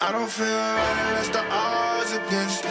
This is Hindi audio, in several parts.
I don't feel right unless the odds against me.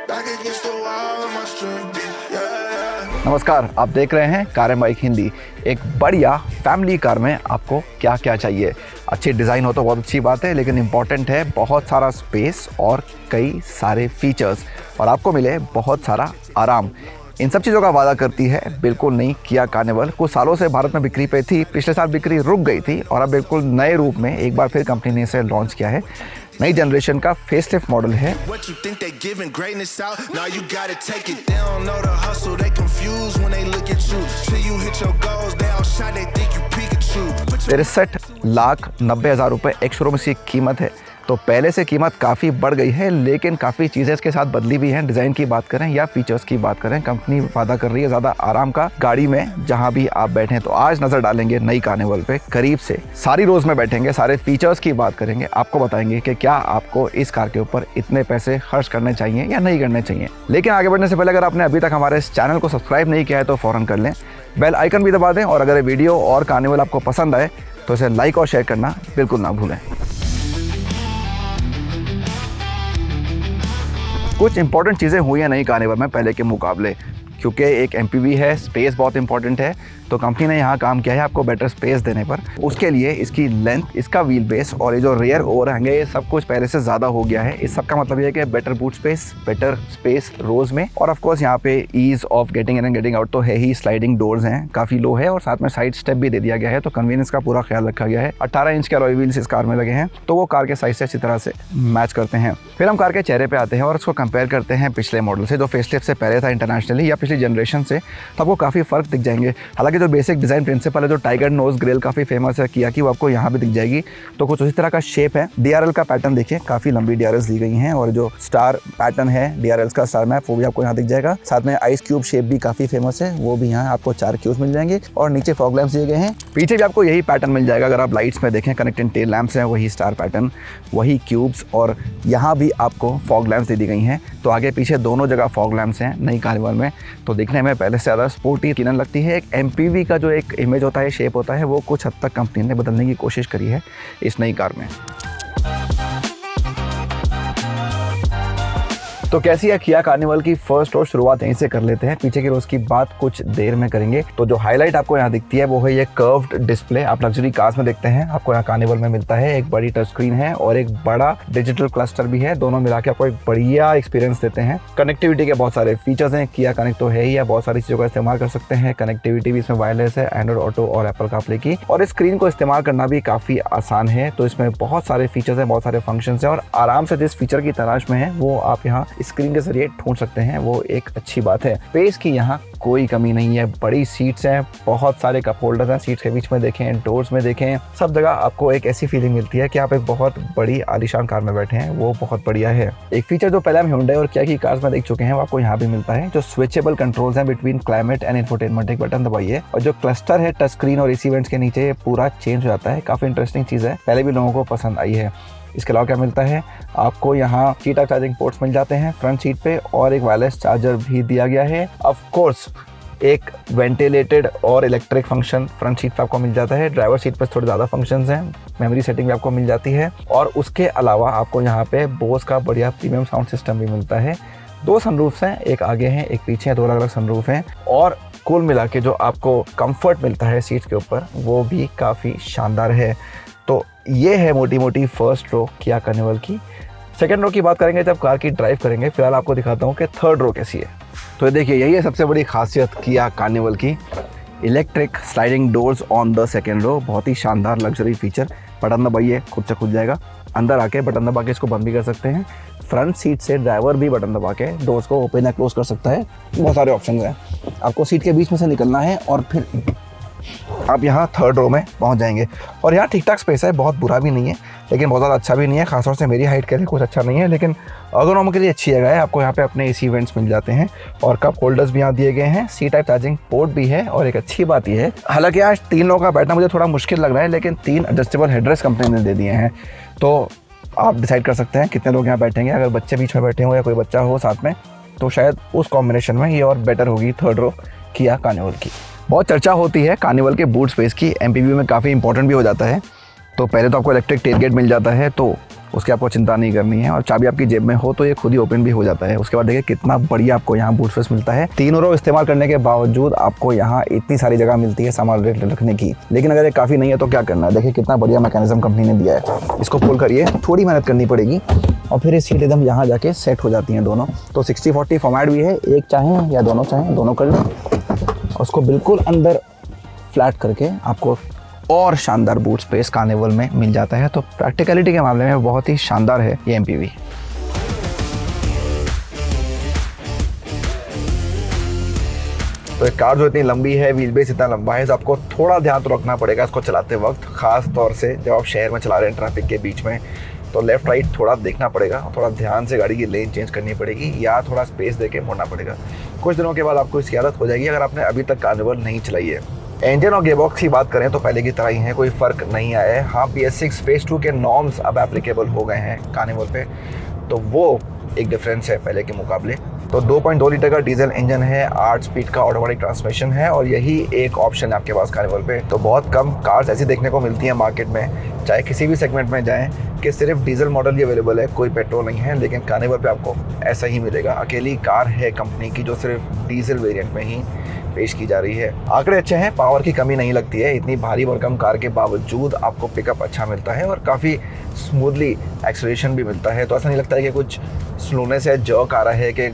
Back against the wall of my strength. Yeah. नमस्कार, आप देख रहे हैं कार एंड बाइक हिंदी। एक बढ़िया फैमिली कार में आपको क्या क्या चाहिए। अच्छी डिज़ाइन हो तो बहुत अच्छी बात है, लेकिन इम्पॉर्टेंट है बहुत सारा स्पेस और कई सारे फीचर्स, और आपको मिले बहुत सारा आराम। इन सब चीज़ों का वादा करती है बिल्कुल नई किया कार्निवल। कुछ सालों से भारत में बिक्री पे थी, पिछले साल बिक्री रुक गई थी और अब बिल्कुल नए रूप में एक बार फिर कंपनी ने इसे लॉन्च किया है। नई जनरेशन का फेसलिफ्ट मॉडल है। ₹63,90,000 एक शोरूम की कीमत है, तो पहले से कीमत काफ़ी बढ़ गई है, लेकिन काफ़ी चीज़ें इसके साथ बदली भी हैं। डिज़ाइन की बात करें या फीचर्स की बात करें, कंपनी वादा कर रही है ज़्यादा आराम का गाड़ी में जहां भी आप बैठें। तो आज नज़र डालेंगे नई कार्निवल पे करीब से, सारी रोज़ में बैठेंगे, सारे फीचर्स की बात करेंगे, आपको बताएंगे कि क्या आपको इस कार के ऊपर इतने पैसे खर्च करने चाहिए या नहीं करने चाहिए। लेकिन आगे बढ़ने से पहले अगर आपने अभी तक हमारे इस चैनल को सब्सक्राइब नहीं किया है तो फ़ौरन कर लें, बेल आइकन भी दबा दें, और अगर ये वीडियो और कार्निवल आपको पसंद आए तो इसे लाइक और शेयर करना बिल्कुल ना भूलें। कुछ इंपॉर्टेंट चीज़ें हुई हैं नई कार्निवल में पहले के मुकाबले, क्योंकि एक एमपीवी है, स्पेस बहुत इंपॉर्टेंट है, तो कंपनी ने यहाँ काम किया है आपको बेटर स्पेस देने पर। उसके लिए इसकी लेंथ, इसका व्हील बेस और ये जो रियर ओवरहैंग है, ये सब कुछ पहले से ज़्यादा हो गया है। इस सब का मतलब ये है कि better boot space, better space rows में, और ऑफ कोर्स यहाँ पे ease of getting in and getting out तो है ही। स्लाइडिंग डोर्स हैं, काफ़ी लो है, और साथ में साइड स्टेप भी दे दिया गया है, तो कन्वीनियंस का पूरा ख्याल रखा गया है। 18 इंच के अलॉय व्हील्स इस कार में लगे हैं, तो वो कार के साइज से अच्छी तरह से मैच करते हैं। फिर हम कार के चेहरे पे आते हैं और उसको कंपेयर करते हैं पिछले मॉडल से, जो फेसलिफ्ट से पहले था इंटरनेशनली या पिछली जनरेशन से, तो आपको काफ़ी फ़र्क दिख जाएंगे। हालांकि जो बेसिक डिज़ाइन प्रिंसिपल है, जो टाइगर नोज ग्रिल काफ़ी फेमस है किया की, वो आपको यहाँ भी दिख जाएगी। तो कुछ उसी तरह का शेप है। डीआरएल का पैटर्न देखिए, काफ़ी लंबी डीआरएल्स दी गई हैं, और जो स्टार पैटर्न है डीआरएल्स का, स्टार मैप, वो भी आपको यहाँ दिख जाएगा। साथ में आइस क्यूब शेप भी काफ़ी फेमस है, वो भी यहाँ आपको 4 क्यूब्स मिल जाएंगे, और नीचे फॉग लैंप्स दिए गए हैं। पीछे भी आपको यही पैटर्न मिल जाएगा। अगर आप लाइट्स में देखें, कनेक्टिंग टेल लैंप्स हैं, वही स्टार पैटर्न, वही क्यूब्स, और यहाँ भी आपको फॉग लैंप्स दे दी गई हैं। तो आगे पीछे दोनों जगह फॉग लैंप्स हैं नई कार्निवल में, तो दिखने में पहले से ज़्यादा स्पोर्टी यकीनन लगती है। एक एमपीवी का जो एक इमेज होता है, शेप होता है, वो कुछ हद तक कंपनी ने बदलने की कोशिश करी है इस नई कार में। तो कैसी है किया कार्निवल की फर्स्ट रोज, शुरुआत यहीं से कर लेते हैं। पीछे की रोज की बात कुछ देर में करेंगे। तो जो हाईलाइट आपको यहाँ दिखती है वो है ये कर्व्ड डिस्प्ले। आप लग्जरी कार्स में देखते हैं, आपको यहाँ कार्निवल में मिलता है। एक बड़ी टच स्क्रीन है और एक बड़ा डिजिटल क्लस्टर भी है, दोनों मिला के आपको एक बढ़िया एक्सपीरियंस देते हैं। कनेक्टिविटी के बहुत सारे फीचर्स हैं, किया कनेक्ट तो है ही, बहुत सारी चीज़ों का इस्तेमाल कर सकते हैं। कनेक्टिविटी भी इसमें वायरलेस है, एंड्रॉइड ऑटो और एप्पल कारप्ले की, और इस स्क्रीन को इस्तेमाल करना भी काफ़ी आसान है। तो इसमें बहुत सारे फीचर्स हैं, बहुत सारे फंक्शंस हैं, और आराम से जिस फीचर की तलाश में है वो आप यहाँ स्क्रीन के जरिए ढूंढ सकते हैं, वो एक अच्छी बात है। स्पेस की यहाँ कोई कमी नहीं है, बड़ी सीट्स हैं, बहुत सारे कप होल्डर्स हैं सीट्स के बीच में देखें, डोर्स में देखें, सब जगह आपको एक ऐसी फीलिंग मिलती है कि आप एक बहुत बड़ी आलीशान कार में बैठे हैं, वो बहुत बढ़िया है। एक फीचर जो पहले हम Hyundai और Kia की कार्स में देख चुके हैं, वो आपको यहाँ भी मिलता है। जो स्विचेबल कंट्रोल्स हैं बिटवीन क्लाइमेट एंड इंफोटेनमेंट, एक बटन दबाइए और जो क्लस्टर है टच स्क्रीन और एसी वेंट्स के नीचे, ये पूरा चेंज हो जाता है। काफ़ी इंटरेस्टिंग चीज़ है, पहले भी लोगों को पसंद आई है। इसके अलावा क्या मिलता है आपको, यहाँ सी टाइप चार्जिंग पोर्ट्स मिल जाते हैं फ्रंट सीट पे, और एक वायरलेस चार्जर भी दिया गया है। ऑफ कोर्स एक वेंटिलेटेड और इलेक्ट्रिक फंक्शन फ्रंट सीट पे आपको मिल जाता है। ड्राइवर सीट पर थोड़े ज़्यादा फंक्शंस हैं, मेमोरी सेटिंग भी आपको मिल जाती है, और उसके अलावा आपको यहाँ पे बोस का बढ़िया प्रीमियम साउंड सिस्टम भी मिलता है। 2 सनरूफ्स हैं, एक आगे हैं एक पीछे हैं, 2 अलग अलग सनरूफ हैं, और कुल मिला के जो आपको कंफर्ट मिलता है सीट्स के ऊपर, वो भी काफ़ी शानदार है। तो ये है मोटी मोटी फर्स्ट रो किया कार्निवल की। सेकंड रो की बात करेंगे जब कार की ड्राइव करेंगे। फिलहाल आपको दिखाता हूँ कि थर्ड रो कैसी है। तो ये देखिए, यही है सबसे बड़ी खासियत किया कार्निवल की, electric sliding doors on the second row. बहुत ही शानदार लग्जरी फीचर। बटन दबाइए, खुद से खुल जाएगा। अंदर आके बटन दबा के इसको बंद भी कर सकते हैं। फ्रंट सीट से ड्राइवर भी बटन दबा के डोर्स को ओपन या क्लोज कर सकता है। बहुत सारे ऑप्शन हैं। आपको सीट के बीच में से निकलना है और फिर आप यहाँ थर्ड रो में पहुँच जाएंगे। और यहाँ ठीक ठाक स्पेस है, बहुत बुरा भी नहीं है, लेकिन बहुत ज़्यादा अच्छा भी नहीं है। खासतौर से मेरी हाइट के लिए कुछ अच्छा नहीं है, लेकिन ergonomy के लिए अच्छी जगह है। आपको यहाँ पे अपने एसी वेंट्स मिल जाते हैं, और कप होल्डर्स भी यहाँ दिए गए हैं। सी टाइप चार्जिंग पोर्ट भी है, और एक अच्छी बात यह है, हालांकि आज 3 लोगों का बैठना मुझे थोड़ा मुश्किल लग रहा है, लेकिन 3 एडजस्टेबल हेडरेस्ट कंपनी ने दे दिए हैं। तो आप डिसाइड कर सकते हैं कितने लोग यहाँ बैठेंगे। अगर बच्चे बीच में बैठे हो या कोई बच्चा हो साथ में, तो शायद उस कॉम्बिनेशन में ये और बेटर होगी थर्ड रो किया कार्निवल की। बहुत चर्चा होती है कार्निवल के बूट स्पेस की, एमपीवी में काफ़ी इंपॉर्टेंट भी हो जाता है। तो पहले तो आपको इलेक्ट्रिक टेलगेट मिल जाता है, तो उसकी आपको चिंता नहीं करनी है और चाबी आपकी जेब में हो तो ये खुद ही ओपन भी हो जाता है। उसके बाद देखिए कितना बढ़िया आपको यहाँ बूट स्पेस मिलता है। 3 रो इस्तेमाल करने के बावजूद आपको यहाँ इतनी सारी जगह मिलती है सामान रखने की। लेकिन अगर ये काफ़ी नहीं है तो क्या करना है, देखिए कितना बढ़िया मैकेनिज्म कंपनी ने दिया है। इसको पुल करिए, थोड़ी मेहनत करनी पड़ेगी और फिर ये सीट एकदम यहाँ जाके सेट हो जाती हैं दोनों। तो 60-40 फॉर्मेट भी है, एक चाहें या दोनों चाहें दोनों कर लें। उसको बिल्कुल अंदर फ्लैट करके आपको और शानदार बूट स्पेस कार्निवल में मिल जाता है। तो प्रैक्टिकलिटी के मामले में बहुत ही शानदार है ये MPV। तो एक कार जो इतनी लंबी है, व्हील बेस इतना लंबा है, तो आपको थोड़ा ध्यान तो रखना पड़ेगा इसको चलाते वक्त, खास तौर से जब आप शहर में चला रहे हैं ट्रैफिक के बीच में। तो लेफ्ट राइट थोड़ा देखना पड़ेगा, थोड़ा ध्यान से गाड़ी की लेन चेंज करनी पड़ेगी या थोड़ा स्पेस देके मोड़ना पड़ेगा। कुछ दिनों के बाद आपको इसकी आदत हो जाएगी अगर आपने अभी तक कार्निवल नहीं चलाई है। इंजन और गियरबॉक्स की बात करें तो पहले की तरह ही है, कोई फ़र्क नहीं आया है। हाँ, PS6 फेज़ 2 के नॉर्म्स अब एप्लीकेबल हो गए हैं कार्निवल पे, तो वो एक डिफरेंस है पहले के मुकाबले। तो 2.2 लीटर का डीजल इंजन है, 8 स्पीड का ऑटोमेटिक ट्रांसमिशन है और यही एक ऑप्शन है आपके पास कार्निवल पे। तो बहुत कम कार्स ऐसी देखने को मिलती हैं मार्केट में, चाहे किसी भी सेगमेंट में जाएं, कि सिर्फ डीजल मॉडल ही अवेलेबल है, कोई पेट्रोल नहीं है। लेकिन कार्निवल पे आपको ऐसा ही मिलेगा। अकेली कार है कंपनी की जो सिर्फ डीजल वेरिएंट में ही पेश की जा रही है। आंकड़े अच्छे हैं, पावर की कमी नहीं लगती है। इतनी भारी भरकम कार के बावजूद आपको पिकअप अच्छा मिलता है और काफ़ी स्मूथली एक्सेलरेशन भी मिलता है। तो ऐसा नहीं लगता है कि कुछ स्लोनेस या जर्क आ रहा है कि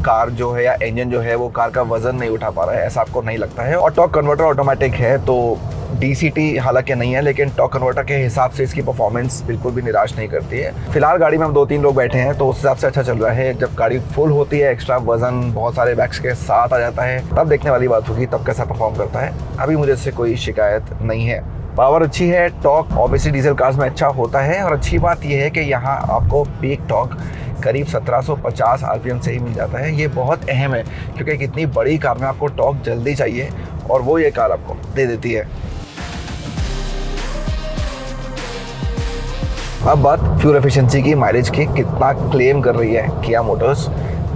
कार जो है या इंजन जो है वो कार का वजन नहीं उठा पा रहा है, ऐसा आपको नहीं लगता है। और टॉर्क कन्वर्टर ऑटोमेटिक है, तो DCT हालांकि नहीं है, लेकिन टॉर्क कन्वर्टर के हिसाब से इसकी परफॉर्मेंस बिल्कुल भी निराश नहीं करती है। फिलहाल गाड़ी में हम 2-3 लोग बैठे हैं तो उस हिसाब से अच्छा चल रहा है। जब गाड़ी फुल होती है, एक्स्ट्रा वजन बहुत सारे बैग्स के साथ आ जाता है, तब देखने वाली बात होगी तब कैसा परफॉर्म करता है। अभी मुझे इससे कोई शिकायत नहीं है। पावर अच्छी है, टॉर्क ऑब्वियसली डीजल कार्स में अच्छा होता है और अच्छी बात यह है कि यहाँ आपको पीक टॉर्क करीब 1750 RPM से ही मिल जाता है। ये बहुत अहम है क्योंकि एक इतनी बड़ी कार में आपको टॉर्क जल्दी चाहिए और वो ये कार आपको दे देती है। अब बात फ्यूल एफिशिएंसी की, माइलेज की, कितना क्लेम कर रही है किया मोटर्स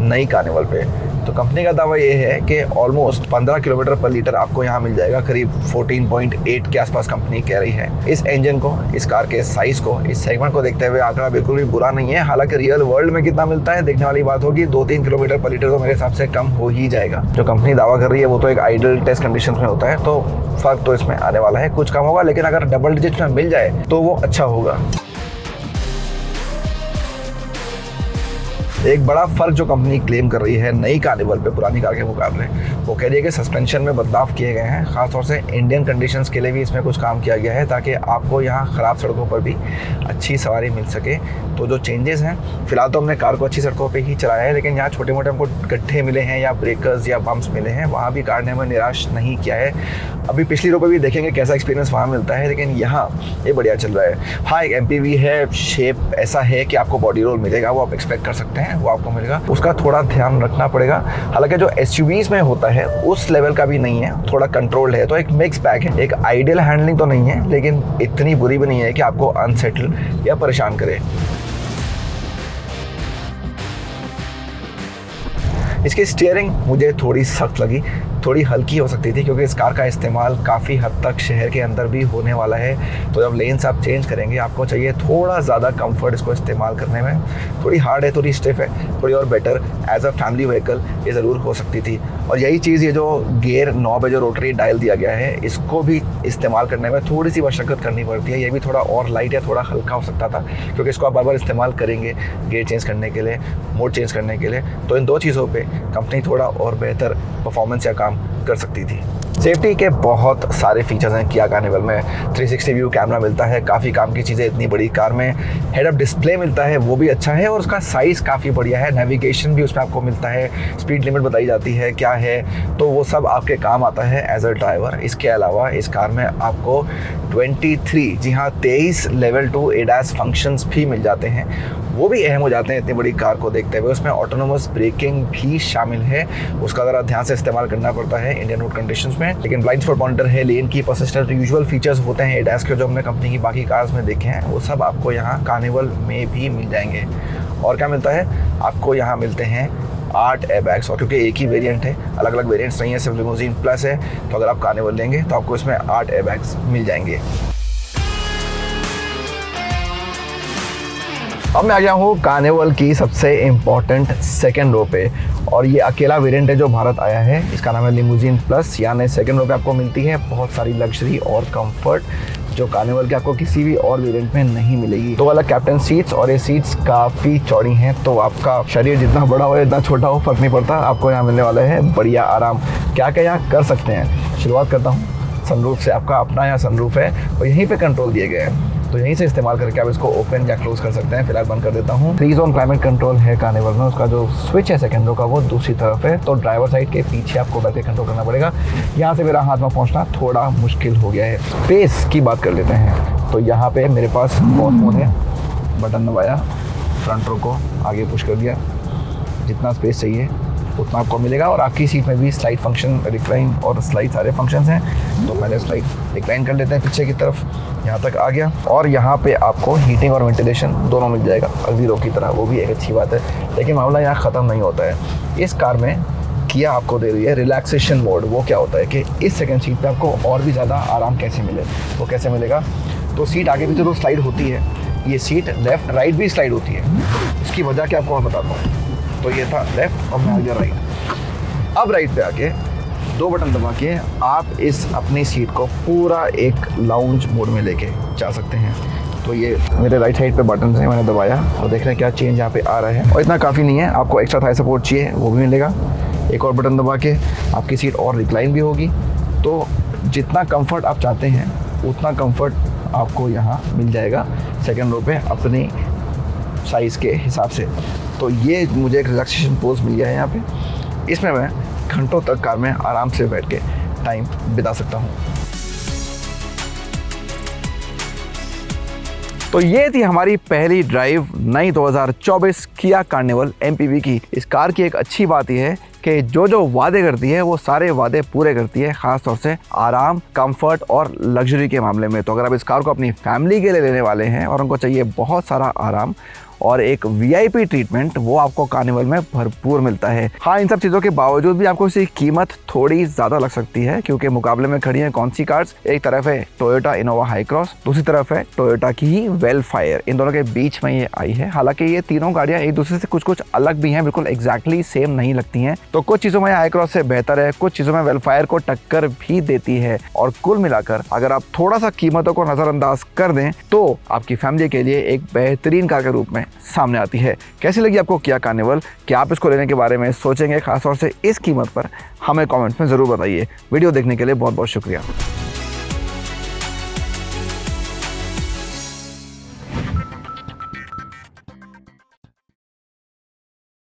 नई कार्निवल पे। तो कंपनी का दावा ये है कि ऑलमोस्ट 15 किलोमीटर पर लीटर आपको यहाँ मिल जाएगा, करीब 14.8 के आसपास कंपनी कह रही है। इस इंजन को, इस कार के साइज़ को, इस सेगमेंट को देखते हुए आंकड़ा बिल्कुल भी बुरा नहीं है। हालांकि रियल वर्ल्ड में कितना मिलता है देखने वाली बात होगी। 2-3 किलोमीटर पर लीटर तो मेरे हिसाब से कम हो ही जाएगा। जो कंपनी दावा कर रही है वो तो एक आइडल टेस्ट कंडीशन में होता है, तो फ़र्क तो इसमें आने वाला है, कुछ कम होगा, लेकिन अगर डबल डिजिट में मिल जाए तो वो अच्छा होगा। एक बड़ा फर्क जो कंपनी क्लेम कर रही है नई कार्निवल पे पुरानी कार के मुकाबले, वो कह रही है कि सस्पेंशन में बदलाव किए गए हैं। खासतौर से इंडियन कंडीशंस के लिए भी इसमें कुछ काम किया गया है ताकि आपको यहाँ ख़राब सड़कों पर भी अच्छी सवारी मिल सके। तो जो चेंजेस हैं, फिलहाल तो हमने कार को अच्छी सड़कों पे ही चलाया है, लेकिन यहाँ छोटे मोटे हमको गड्ढे मिले हैं या ब्रेकर्स या बम्प्स मिले हैं, वहाँ भी कार ने हमें निराश नहीं किया है। अभी पिछली रो पे भी देखेंगे कैसा एक्सपीरियंस वहाँ मिलता है, लेकिन यहाँ ये बढ़िया चल रहा है। हाँ, एक MPV है, शेप ऐसा है कि आपको बॉडी रोल मिलेगा, वो आप एक्सपेक्ट कर सकते हैं, वो आपको मिलेगा। उसका थोड़ा ध्यान रखना पड़ेगा। हालांकि जो SUVs में होता है उस लेवल का भी नहीं है, थोड़ा कंट्रोल्ड है। तो एक मिक्स बैग है, एक आइडियल हैंडलिंग तो नहीं है, लेकिन इतनी बुरी भी नहीं है कि आपको अनसेटल या परेशान करे। इसकी स्टीयरिंग मुझे थोड़ी सख्त लगी, थोड़ी हल्की हो सकती थी, क्योंकि इस कार का इस्तेमाल काफ़ी हद तक शहर के अंदर भी होने वाला है। तो जब लेन्स आप चेंज करेंगे आपको चाहिए थोड़ा ज़्यादा कंफर्ट इसको इस्तेमाल करने में। थोड़ी हार्ड है, थोड़ी स्टिफ है, थोड़ी और better as a family vehicle ये ज़रूर हो सकती थी। और यही चीज़, ये जो गियर नॉब है, जो रोटरी डायल दिया गया है, इसको भी इस्तेमाल करने में थोड़ी सी मशक्क़त करनी पड़ती है। ये भी थोड़ा और लाइट या थोड़ा हल्का हो सकता था, क्योंकि इसको आप बार बार इस्तेमाल करेंगे गियर चेंज करने के लिए, मोड चेंज करने के लिए। तो इन दो चीज़ों पे कंपनी थोड़ा और बेहतर परफॉर्मेंस या काम कर सकती थी। सेफ्टी के बहुत सारे फीचर्स हैं किया कार्निवल में। 360 व्यू कैमरा मिलता है, काफ़ी काम की चीज़ें इतनी बड़ी कार में। हेड अप डिस्प्ले मिलता है, वो भी अच्छा है, और उसका साइज़ काफ़ी बढ़िया है। नेविगेशन भी उसमें आपको मिलता है, स्पीड लिमिट बताई जाती है क्या है, तो वो सब आपके काम आता है एज अ ड्राइवर। इसके अलावा इस कार में आपको 23, जी हाँ 23 लेवल 2 ADAS फंक्शंस भी मिल जाते हैं, वो भी अहम हो जाते हैं इतनी बड़ी कार को देखते हुए। उसमें ऑटोनोमस ब्रेकिंग भी शामिल है, उसका ज़रा ध्यान से इस्तेमाल करना पड़ता है इंडियन रोड कंडीशंस में। लेकिन ब्लाइंड स्पॉट मॉनिटर है, लेन की असिस्टेंट, तो यूजुअल फीचर्स होते हैं ADAS के जो हमने कंपनी की बाकी कार्स में देखे हैं, वो सब आपको यहाँ कार्निवल में भी मिल जाएंगे। और क्या मिलता है आपको, यहाँ मिलते हैं 8 एयरबैग्स, और क्योंकि एक ही वेरिएंट है, अलग अलग वेरिएंट्स नहीं है, सिर्फ लिमोजीन प्लस है, तो अगर आप कार्निवल लेंगे तो आपको इसमें 8 एयरबैग्स मिल जाएंगे। अब मैं आ गया हूँ कार्निवल की सबसे इम्पोर्टेंट सेकेंड रो पे, और ये अकेला वेरिएंट है जो भारत आया है। इसका नाम है लिमूजिन प्लस, यानी सेकेंड रो पे आपको मिलती है बहुत सारी लग्जरी और कंफर्ट जो कार्निवल के आपको किसी भी और वेरिएंट में नहीं मिलेगी। 2 अलग कैप्टन सीट्स, और ये सीट्स काफ़ी चौड़ी हैं, तो आपका शरीर जितना बड़ा हो जितना छोटा हो फर्क नहीं पड़ता, आपको यहाँ मिलने वाला है बढ़िया आराम। क्या क्या यहाँ कर सकते हैं, शुरुआत करता हूँ सनरूफ से। आपका अपना यहाँ सनरूफ है और यहीं पे कंट्रोल दिए गए हैं, तो यहीं से इस्तेमाल करके आप इसको ओपन या क्लोज कर सकते हैं। फिलहाल बंद कर देता हूँ। 3 जोन क्लाइमेट कंट्रोल है कार्निवल में। उसका जो स्विच है सेकेंड रो का वो दूसरी तरफ है, तो ड्राइवर साइड के पीछे आपको बैठ के कंट्रोल करना पड़ेगा। यहाँ से मेरा हाथ में पहुँचना थोड़ा मुश्किल हो गया है। स्पेस की बात कर लेते हैं, तो यहाँ पे मेरे पास पॉज मोड है, बटन दबाया, फ्रंट रो को आगे पुश कर दिया, जितना स्पेस चाहिए उतना आपको मिलेगा। और आपकी सीट में भी स्लाइड फंक्शन, रिक्लाइन और स्लाइड सारे फंक्शंस हैं, तो पहले स्लाइड रिक्लाइन कर लेते हैं पीछे की तरफ, यहाँ तक आ गया। और यहाँ पे आपको हीटिंग और वेंटिलेशन दोनों मिल जाएगा जीरो की तरह, वो भी एक अच्छी बात है। लेकिन मामला यहाँ ख़त्म नहीं होता है। इस कार में किया आपको दे रही है रिलैक्सेशन मोड। वो क्या होता है कि इस सेकंड सीट पे आपको और भी ज़्यादा आराम कैसे मिले, वो कैसे मिलेगा। तो सीट आगे पीछे तो स्लाइड होती है, ये सीट लेफ़्ट राइट भी स्लाइड होती है। इसकी वजह क्या आपको मैं बताता हूँ। तो ये था लेफ़्ट और मैं आ गया राइट। अब राइट पे आके 2 बटन दबा के आप इस अपनी सीट को पूरा एक लाउंज मोड में लेके जा सकते हैं। तो ये मेरे राइट साइड पे बटन है, मैंने दबाया और देख रहे हैं क्या चेंज यहाँ पे आ रहा है। और इतना काफ़ी नहीं है, आपको एक्स्ट्रा थाई सपोर्ट चाहिए वो भी मिलेगा। एक और बटन दबा के आपकी सीट और रिक्लाइन भी होगी। तो जितना कंफर्ट आप चाहते हैं उतना कंफर्ट आपको यहाँ मिल जाएगा सेकेंड रो पे अपनी साइज़ के हिसाब से। तो ये मुझे एक रिलैक्सेशन पोज मिल गया है यहाँ पे। इसमें मैं घंटों तक कार में आराम से बैठ के टाइम बिता सकता हूँ। तो ये थी हमारी पहली ड्राइव नई 2024 किया कार्निवल MPV की। इस कार की एक अच्छी बात यह है कि जो वादे करती है वो सारे वादे पूरे करती है, ख़ास तौर से आराम, कंफर्ट और लग्जरी के मामले में। तो अगर आप इस कार को अपनी फैमिली के लिए लेने वाले हैं और उनको चाहिए बहुत सारा आराम और एक VIP ट्रीटमेंट, वो आपको कार्निवल में भरपूर मिलता है। हाँ, इन सब चीज़ों के बावजूद भी आपको इसकी कीमत थोड़ी ज़्यादा लग सकती है, क्योंकि मुकाबले में खड़ी हैं कौन सी कार्स। एक तरफ है टोयोटा इनोवा हाई क्रॉस, दूसरी तरफ है टोयोटा की ही वेलफायर। इन दोनों के बीच में ये आई है। हालांकि ये तीनों गाड़ियाँ एक दूसरे से कुछ अलग भी हैं, बिल्कुल एग्जैक्टली सेम नहीं लगती हैं। तो कुछ चीज़ों में हाई क्रॉस से बेहतर है, कुछ चीज़ों में वेलफायर को टक्कर भी देती है। और कुल मिलाकर अगर आप थोड़ा सा कीमतों को नज़रअंदाज कर दें तो आपकी फैमिली के लिए एक बेहतरीन कार के रूप में सामने आती है। कैसी लगी आपको किया कार्निवल? क्या आप इसको लेने के बारे में सोचेंगे? खासतौर से इस कीमत पर हमें कमेंट्स में ज़रूर बताइए। वीडियो देखने के लिए बहुत बहुत शुक्रिया।